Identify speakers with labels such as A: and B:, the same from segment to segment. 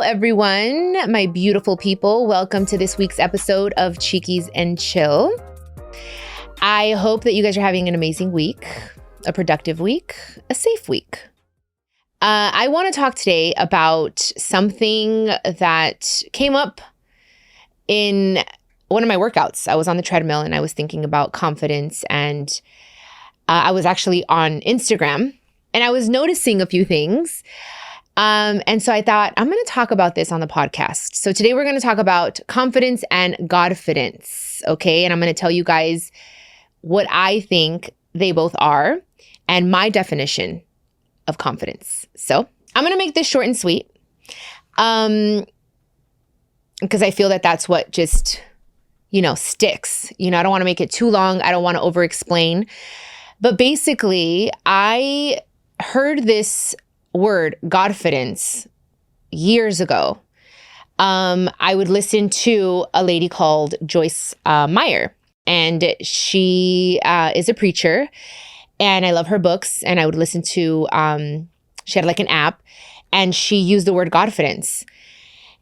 A: everyone, my beautiful people. Welcome to this week's episode of Chiquis and Chill. I hope that you guys are having an amazing week, a productive week, a safe week. I want to talk today about something that came up in one of my workouts. I was on the treadmill and I was thinking about confidence, and I was actually on Instagram and I was noticing a few things. And so I thought, I'm going to talk about this on the podcast. So today we're going to talk about confidence and godfidence. Okay. And I'm going to tell you guys what I think they both are and my definition of confidence. So I'm going to make this short and sweet. Because I feel that that's what just, sticks. I don't want to make it too long. I don't want to over explain. But basically, I heard this word, godfidence, years ago. I would listen to a lady called Joyce Meyer, and she is a preacher, and I love her books. And I would listen to, she had like an app, and she used the word godfidence.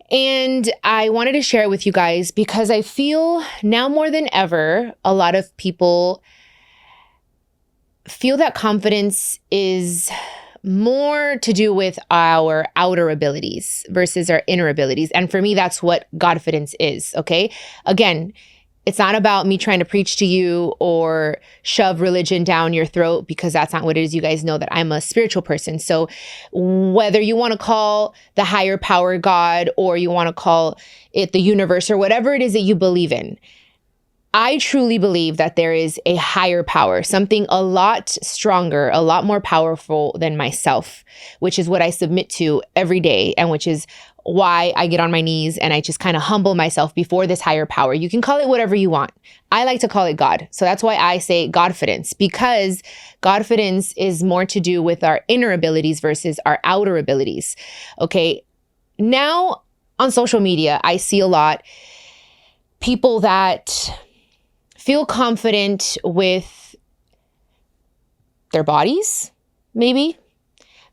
A: And I wanted to share it with you guys because I feel now more than ever, a lot of people feel that confidence is more to do with our outer abilities versus our inner abilities. And for me, that's what godfidence is, okay? Again, it's not about me trying to preach to you or shove religion down your throat, because that's not what it is. You guys know that I'm a spiritual person. So whether you want to call the higher power God, or you want to call it the universe, or whatever it is that you believe in, I truly believe that there is a higher power, something a lot stronger, a lot more powerful than myself, which is what I submit to every day, and which is why I get on my knees and I just kind of humble myself before this higher power. You can call it whatever you want. I like to call it God. So that's why I say godfidence, because godfidence is more to do with our inner abilities versus our outer abilities. Okay. Now on social media, I see a lot people that feel confident with their bodies, maybe,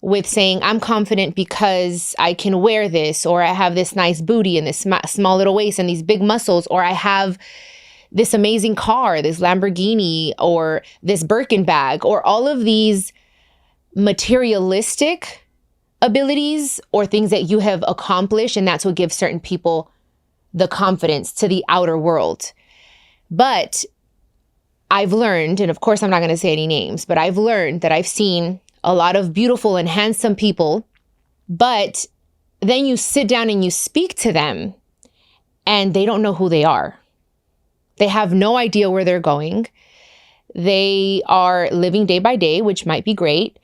A: with saying, I'm confident because I can wear this, or I have this nice booty and this small little waist and these big muscles, or I have this amazing car, this Lamborghini, or this Birkin bag, or all of these materialistic abilities or things that you have accomplished. And that's what gives certain people the confidence to the outer world. But I've learned, and of course I'm not going to say any names, but I've learned that I've seen a lot of beautiful and handsome people, but then you sit down and you speak to them and they don't know who they are. They have no idea where they're going. They are living day by day, which might be great,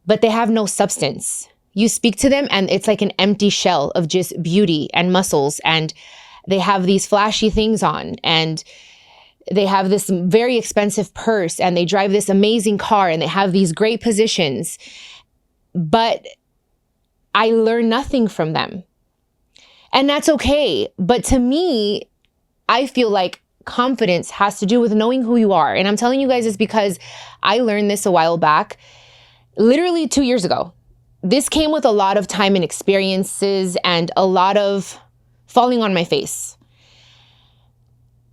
A: but they have no substance. You speak to them and it's like an empty shell of just beauty and muscles, and they have these flashy things on, and they have this very expensive purse, and they drive this amazing car, and they have these great positions. But I learn nothing from them. And that's okay. But to me, I feel like confidence has to do with knowing who you are. And I'm telling you guys this because I learned this a while back, literally 2 years ago. This came with a lot of time and experiences and a lot of falling on my face.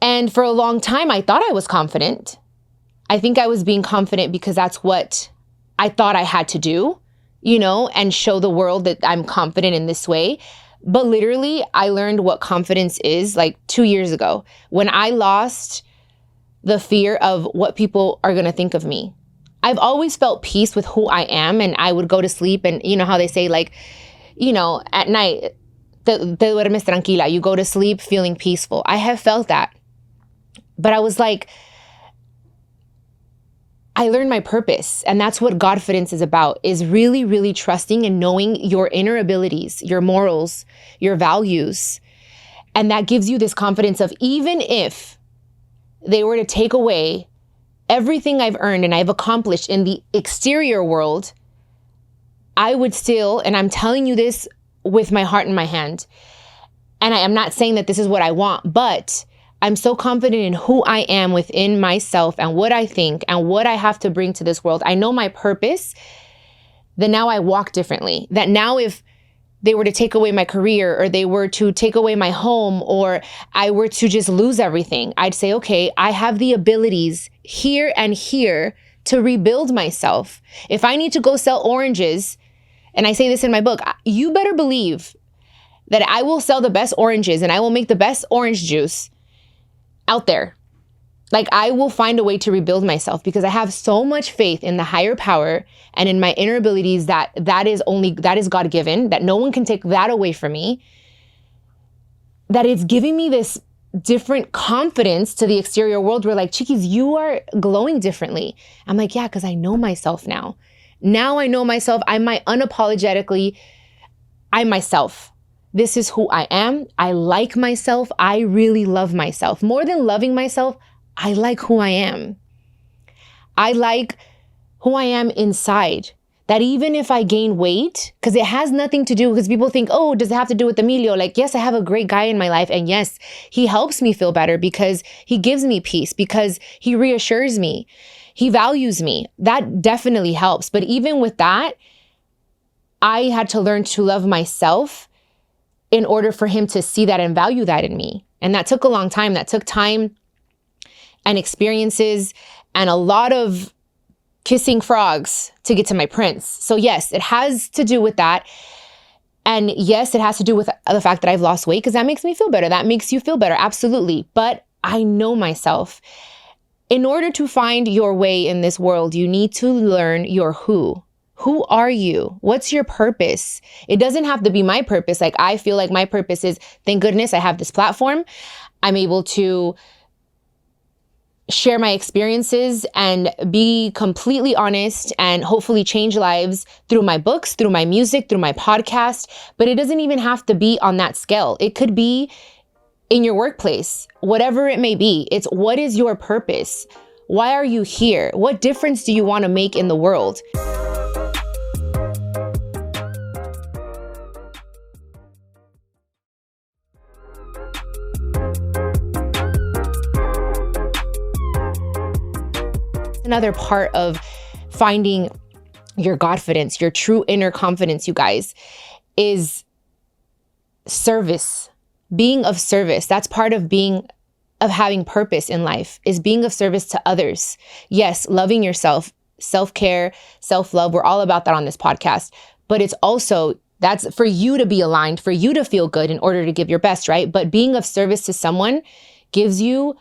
A: And for a long time, I thought I was confident. I think I was being confident because that's what I thought I had to do, and show the world that I'm confident in this way. But literally, I learned what confidence is like 2 years ago, when I lost the fear of what people are going to think of me. I've always felt peace with who I am, and I would go to sleep, and you know how they say, like, at night, te duermes tranquila, you go to sleep feeling peaceful. I have felt that. But I was like, I learned my purpose. And that's what godfidence is about, is really, really trusting and knowing your inner abilities, your morals, your values. And that gives you this confidence of, even if they were to take away everything I've earned and I've accomplished in the exterior world, I would still, and I'm telling you this with my heart in my hand, and I am not saying that this is what I want, but I'm so confident in who I am within myself and what I think and what I have to bring to this world. I know my purpose, that now I walk differently. That now if they were to take away my career, or they were to take away my home, or I were to just lose everything, I'd say, okay, I have the abilities here and here to rebuild myself. If I need to go sell oranges, and I say this in my book, you better believe that I will sell the best oranges and I will make the best orange juice out there. Like, I will find a way to rebuild myself, because I have so much faith in the higher power and in my inner abilities that is God-given, that no one can take that away from me, that it's giving me this different confidence to the exterior world where, like, Chiquis, you are glowing differently. I'm like, yeah, because I know myself now. Now I know myself. I'm myself. This is who I am. I like myself. I really love myself. More than loving myself, I like who I am. I like who I am inside. That even if I gain weight, because it has nothing to do, because people think, oh, does it have to do with Emilio? Like, yes, I have a great guy in my life. And yes, he helps me feel better because he gives me peace, because he reassures me. He values me. That definitely helps. But even with that, I had to learn to love myself in order for him to see that and value that in me. And that took a long time. That took time and experiences and a lot of kissing frogs to get to my prince. So yes, it has to do with that. And yes, it has to do with the fact that I've lost weight, because that makes me feel better. That makes you feel better. Absolutely. But I know myself. In order to find your way in this world, you need to learn your who. Who are you? What's your purpose? It doesn't have to be my purpose. Like, I feel like my purpose is, thank goodness I have this platform. I'm able to share my experiences and be completely honest and hopefully change lives through my books, through my music, through my podcast. But it doesn't even have to be on that scale. It could be in your workplace, whatever it may be. It's, what is your purpose? Why are you here? What difference do you want to make in the world? Another part of finding your godfidence, your true inner confidence, you guys, is service. Being of service. That's part of having purpose in life, is being of service to others. Yes, loving yourself, self-care, self-love. We're all about that on this podcast. But it's also, that's for you to be aligned, for you to feel good in order to give your best, right? But being of service to someone gives you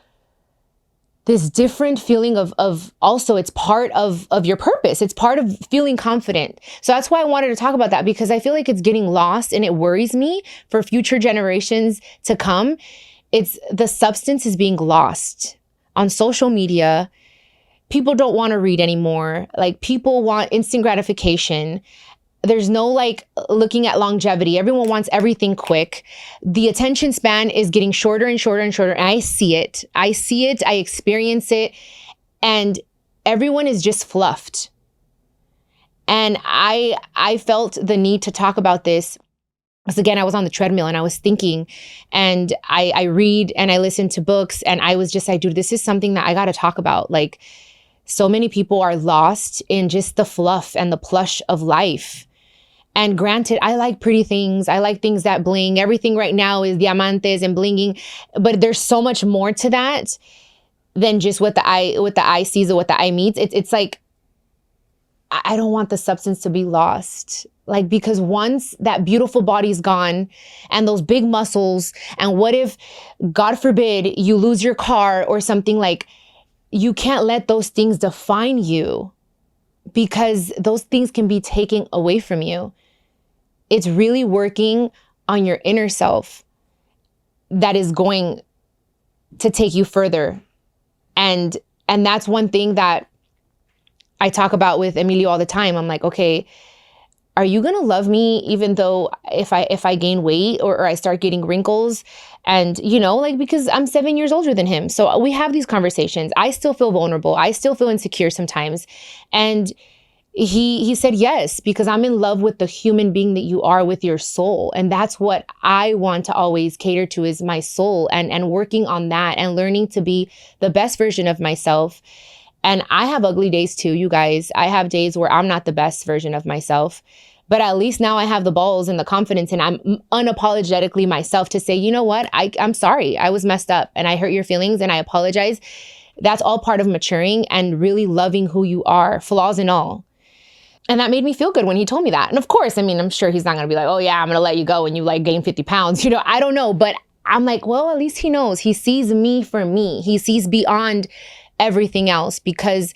A: this different feeling of also, it's part of your purpose. It's part of feeling confident. So that's why I wanted to talk about that, because I feel like it's getting lost, and it worries me for future generations to come. It's, the substance is being lost on social media. People don't want to read anymore. Like, people want instant gratification. There's no like looking at longevity. Everyone wants everything quick. The attention span is getting shorter and shorter and shorter. And I see it. I experience it. And everyone is just fluffed. And I felt the need to talk about this because, again, I was on the treadmill and I was thinking, and I read and I listen to books, and I was just like, dude, this is something that I got to talk about. Like, so many people are lost in just the fluff and the plush of life. And granted, I like pretty things. I like things that bling. Everything right now is diamantes and blinging. But there's so much more to that than just what the eye sees or what the eye meets. It's like, I don't want the substance to be lost. Like, because once that beautiful body's gone and those big muscles, and what if, God forbid, you lose your car or something, like, you can't let those things define you, because those things can be taken away from you. It's really working on your inner self that is going to take you further. And that's one thing that I talk about with Emilio all the time. I'm like, okay, are you going to love me even though if I gain weight or I start getting wrinkles? And, you know, like, because I'm 7 years older than him. So we have these conversations. I still feel vulnerable. I still feel insecure sometimes. And he said yes, because I'm in love with the human being that you are, with your soul. And that's what I want to always cater to, is my soul, and working on that and learning to be the best version of myself. And I have ugly days too, you guys. I have days where I'm not the best version of myself, But at least now I have the balls and the confidence, and I'm unapologetically myself to say, you know what? I'm sorry. I was messed up and I hurt your feelings and I apologize. That's all part of maturing and really loving who you are, flaws and all. And that made me feel good when he told me that. And of course, I mean, I'm sure he's not going to be like, oh yeah, I'm going to let you go and you like gain 50 pounds. You know, I don't know. But I'm like, well, at least he knows. He sees me for me. He sees beyond everything else, because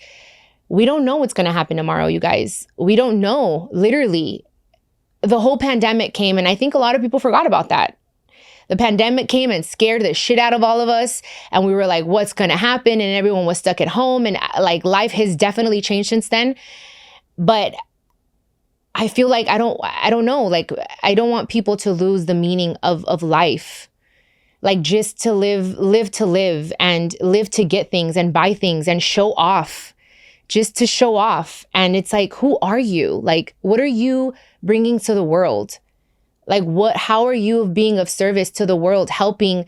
A: we don't know what's going to happen tomorrow, you guys. We don't know. Literally, the whole pandemic came, and I think a lot of people forgot about that. The pandemic came and scared the shit out of all of us. And we were like, what's going to happen? And everyone was stuck at home. And like life has definitely changed since then. But I feel like I don't know. Like, I don't want people to lose the meaning of life. Like, just to live and live to get things and buy things and show off, just to show off. And it's like, who are you? Like, what are you bringing to the world? Like, how are you being of service to the world, helping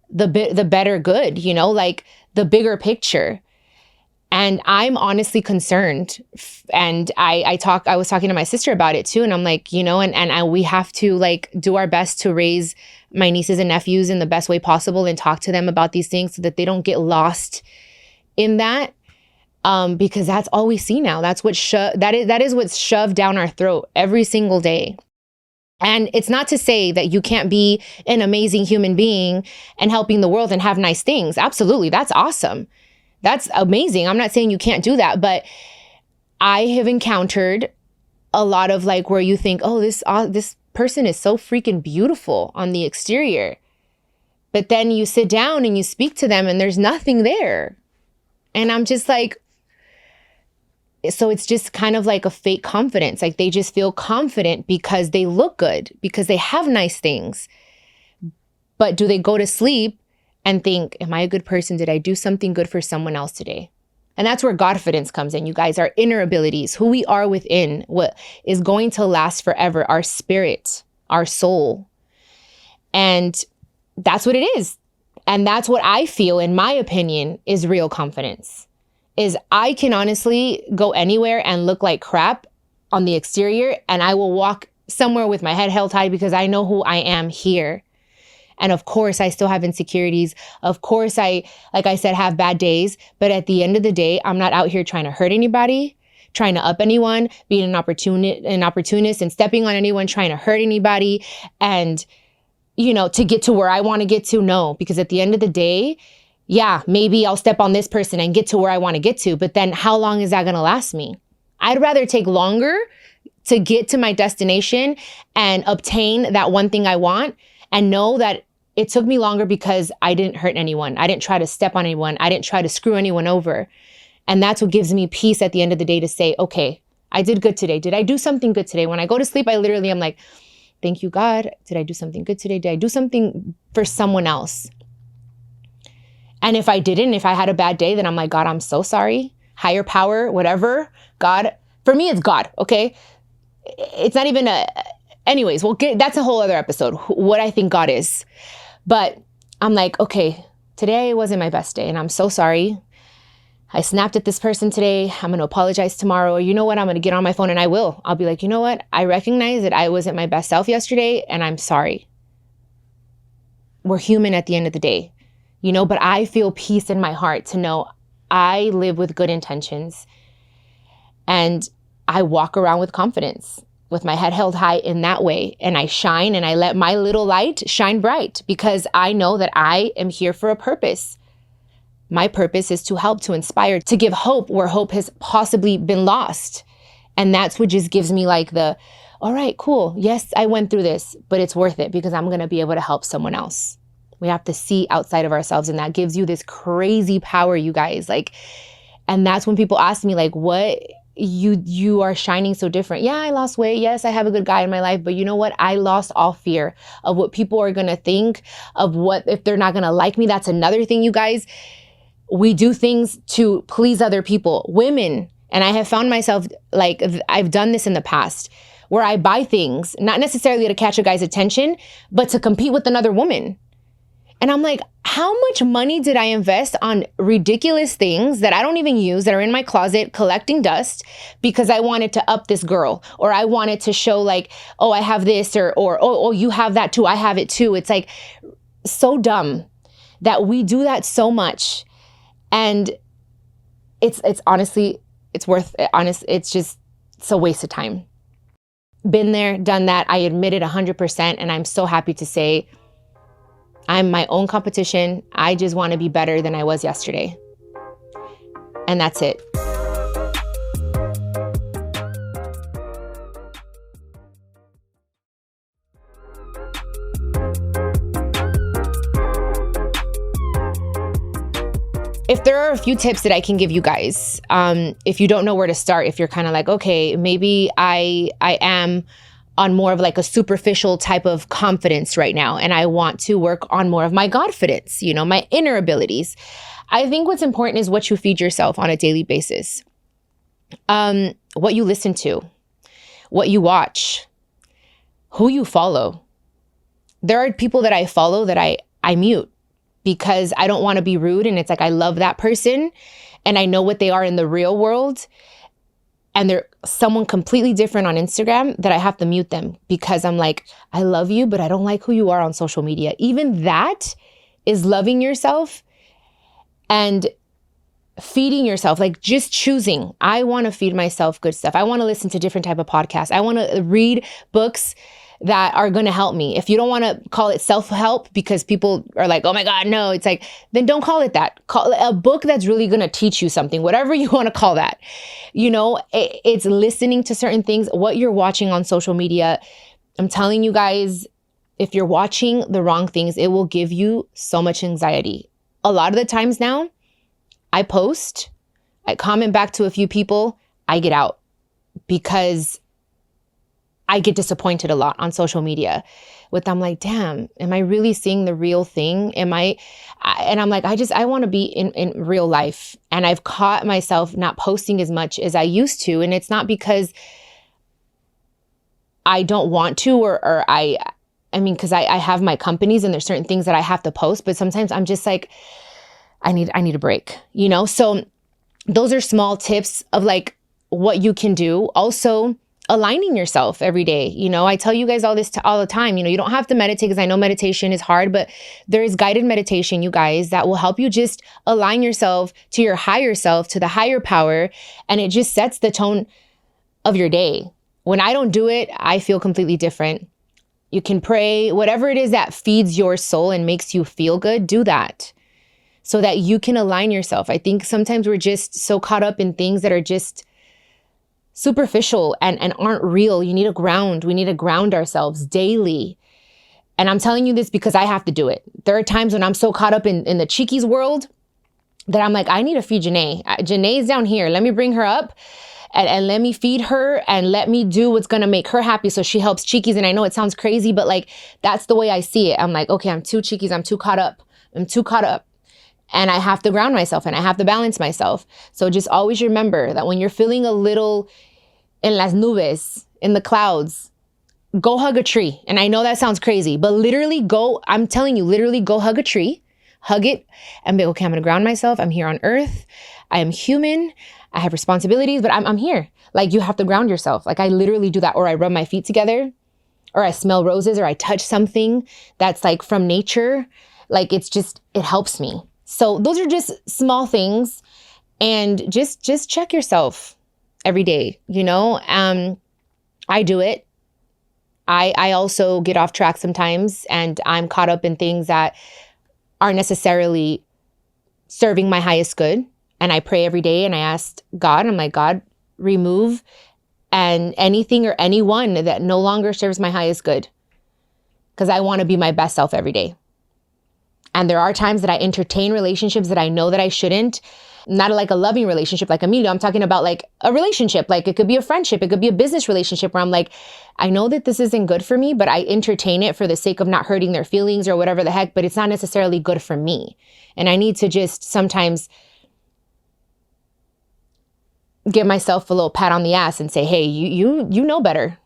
A: the better good, you know, like the bigger picture? And I'm honestly concerned. And I was talking to my sister about it too. And I'm like, you know, we have to like do our best to raise my nieces and nephews in the best way possible and talk to them about these things so that they don't get lost in that. Because that's all we see now. That's what that is what's shoved down our throat every single day. And it's not to say that you can't be an amazing human being and helping the world and have nice things. Absolutely. That's awesome. That's amazing. I'm not saying you can't do that, but I have encountered a lot of like where you think, oh, this person is so freaking beautiful on the exterior. But then you sit down and you speak to them and there's nothing there. And I'm just like, so it's just kind of like a fake confidence. Like they just feel confident because they look good, because they have nice things. But do they go to sleep and think, am I a good person? Did I do something good for someone else today? And that's where godfidence comes in, you guys. Our inner abilities, who we are within, what is going to last forever, our spirit, our soul. And that's what it is. And that's what I feel, in my opinion, is real confidence. Is I can honestly go anywhere and look like crap on the exterior, and I will walk somewhere with my head held high because I know who I am here. And of course, I still have insecurities. Of course, like I said, have bad days. But at the end of the day, I'm not out here trying to hurt anybody, trying to up anyone, being an opportunist and stepping on anyone, trying to hurt anybody. And, you know, to get to where I want to get to, no. Because at the end of the day, yeah, maybe I'll step on this person and get to where I want to get to. But then how long is that going to last me? I'd rather take longer to get to my destination and obtain that one thing I want, and know that it took me longer because I didn't hurt anyone. I didn't try to step on anyone. I didn't try to screw anyone over. And that's what gives me peace at the end of the day, to say, okay, I did good today. Did I do something good today? When I go to sleep, I literally am like, thank you, God. Did I do something good today? Did I do something for someone else? And if I didn't, if I had a bad day, then I'm like, God, I'm so sorry. Higher power, whatever. God, for me, it's God, okay? It's not even anyways, that's a whole other episode, what I think God is. But I'm like, okay, today wasn't my best day and I'm so sorry. I snapped at this person today. I'm going to apologize tomorrow. Or you know what? I'm going to get on my phone and I'll be like, you know what? I recognize that I wasn't my best self yesterday and I'm sorry. We're human at the end of the day, you know, but I feel peace in my heart to know I live with good intentions and I walk around with confidence, with my head held high in that way. And I shine and I let my little light shine bright because I know that I am here for a purpose. My purpose is to help, to inspire, to give hope where hope has possibly been lost. And that's what just gives me like all right, cool. Yes, I went through this, but it's worth it because I'm going to be able to help someone else. We have to see outside of ourselves, and that gives you this crazy power, you guys. Like, and that's when people ask me like, what? You are shining so different. Yeah, I lost weight. Yes, I have a good guy in my life. But you know what? I lost all fear of what people are going to think, of what if they're not going to like me. That's another thing, you guys. We do things to please other people, women. And I have found myself like I've done this in the past where I buy things, not necessarily to catch a guy's attention, but to compete with another woman. And I'm like, how much money did I invest on ridiculous things that I don't even use, that are in my closet collecting dust because I wanted to up this girl, or I wanted to show like, oh, I have this, or oh, you have that too, I have it too. It's like so dumb that we do that so much. And it's honestly, it's a waste of time. Been there, done that. I admit it 100%. And I'm so happy to say I'm my own competition. I just want to be better than I was yesterday. And that's it. If there are a few tips that I can give you guys, if you don't know where to start, if you're kind of like, okay, maybe I am on more of like a superficial type of confidence right now, and I want to work on more of my godfidence, my inner abilities. I think what's important is what you feed yourself on a daily basis. What you listen to, what you watch, who you follow. There are people that I follow that I mute because I don't want to be rude. And it's like, I love that person and I know what they are in the real world. And they're someone completely different on Instagram, that I have to mute them because I'm like, I love you, but I don't like who you are on social media. Even that is loving yourself and feeding yourself, like just choosing. I want to feed myself good stuff. I want to listen to different type of podcasts. I want to read books that are going to help me. If you don't want to call it self-help because people are like, oh my God, no, it's like, then don't call it that. Call it a book that's really going to teach you something, whatever you want to call that. It's listening to certain things, what you're watching on social media. I'm telling you guys, if you're watching the wrong things, it will give you so much anxiety. A lot of the times now, I post, I comment back to a few people, I get out because I get disappointed a lot on social media I'm like, damn, am I really seeing the real thing? And I'm like, I want to be in real life. And I've caught myself not posting as much as I used to. And it's not because I don't want to, because I have my companies and there's certain things that I have to post, but sometimes I'm just like, I need a break, So those are small tips of like what you can do. Also, aligning yourself every day. I tell you guys all this all the time, you don't have to meditate because I know meditation is hard, but there is guided meditation, you guys, that will help you just align yourself to your higher self, to the higher power. And it just sets the tone of your day. When I don't do it, I feel completely different. You can pray, whatever it is that feeds your soul and makes you feel good, do that so that you can align yourself. I think sometimes we're just so caught up in things that are just superficial and aren't real. We need to ground ourselves daily. And I'm telling you this because I have to do it. There are times when I'm so caught up in the Chiquis world that I'm like, I need to feed Janae. Janae's down here. Let me bring her up and let me feed her and let me do what's going to make her happy so she helps Chiquis. And I know it sounds crazy, but like, that's the way I see it. I'm like, okay, I'm too Chiquis. I'm too caught up. And I have to ground myself and I have to balance myself. So just always remember that when you're feeling a little en las nubes, in the clouds, go hug a tree. And I know that sounds crazy, but literally I'm telling you, literally go hug a tree, hug it and be like, okay, I'm going to ground myself. I'm here on earth. I am human. I have responsibilities, but I'm here. Like, you have to ground yourself. Like, I literally do that. Or I rub my feet together, or I smell roses, or I touch something that's like from nature. Like, it helps me. So those are just small things, and just check yourself every day. I do it. I also get off track sometimes, and I'm caught up in things that aren't necessarily serving my highest good. And I pray every day and I ask God, I'm like, God, remove anything or anyone that no longer serves my highest good, because I want to be my best self every day. And there are times that I entertain relationships that I know that I shouldn't. Not like a loving relationship like Emilio. I'm talking about like a relationship. Like, it could be a friendship. It could be a business relationship where I'm like, I know that this isn't good for me, but I entertain it for the sake of not hurting their feelings or whatever the heck, but it's not necessarily good for me. And I need to just sometimes give myself a little pat on the ass and say, hey, you know better.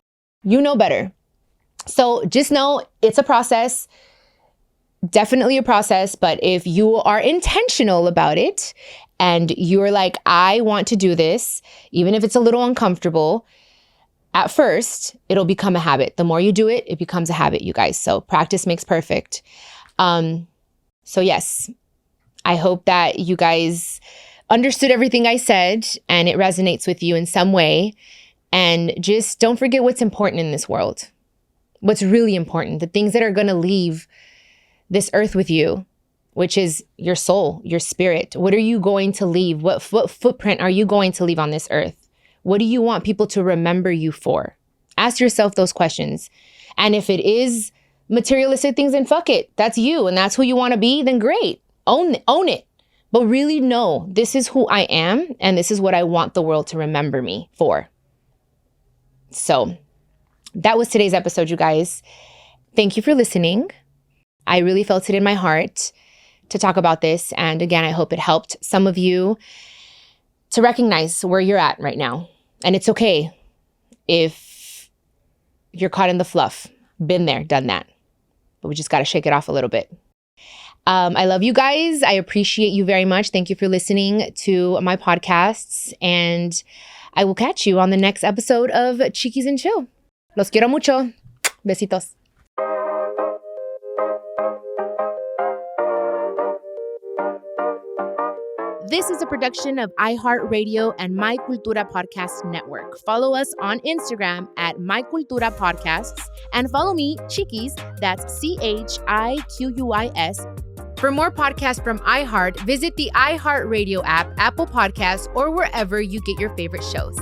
A: You know better. So just know it's a process. definitely a process, but if you are intentional about it and you're like, I want to do this, even if it's a little uncomfortable, at first, it'll become a habit. The more you do it, it becomes a habit, you guys. So practice makes perfect. So yes, I hope that you guys understood everything I said and it resonates with you in some way. And just don't forget what's important in this world. What's really important, the things that are going to leave this earth with you, which is your soul, your spirit. What are you going to leave? What footprint are you going to leave on this earth? What do you want people to remember you for? Ask yourself those questions. And if it is materialistic things, then fuck it. That's you and that's who you want to be, then great. Own it. But really know this is who I am and this is what I want the world to remember me for. So that was today's episode, you guys. Thank you for listening. I really felt it in my heart to talk about this. And again, I hope it helped some of you to recognize where you're at right now. And it's okay if you're caught in the fluff. Been there, done that. But we just got to shake it off a little bit. I love you guys. I appreciate you very much. Thank you for listening to my podcasts. And I will catch you on the next episode of Chiquis and Chill. Los quiero mucho. Besitos. This is a production of iHeartRadio and My Cultura Podcast Network. Follow us on Instagram at My Cultura Podcasts and follow me, Chiquis, that's CHIQUIS. For more podcasts from iHeart, visit the iHeartRadio app, Apple Podcasts, or wherever you get your favorite shows.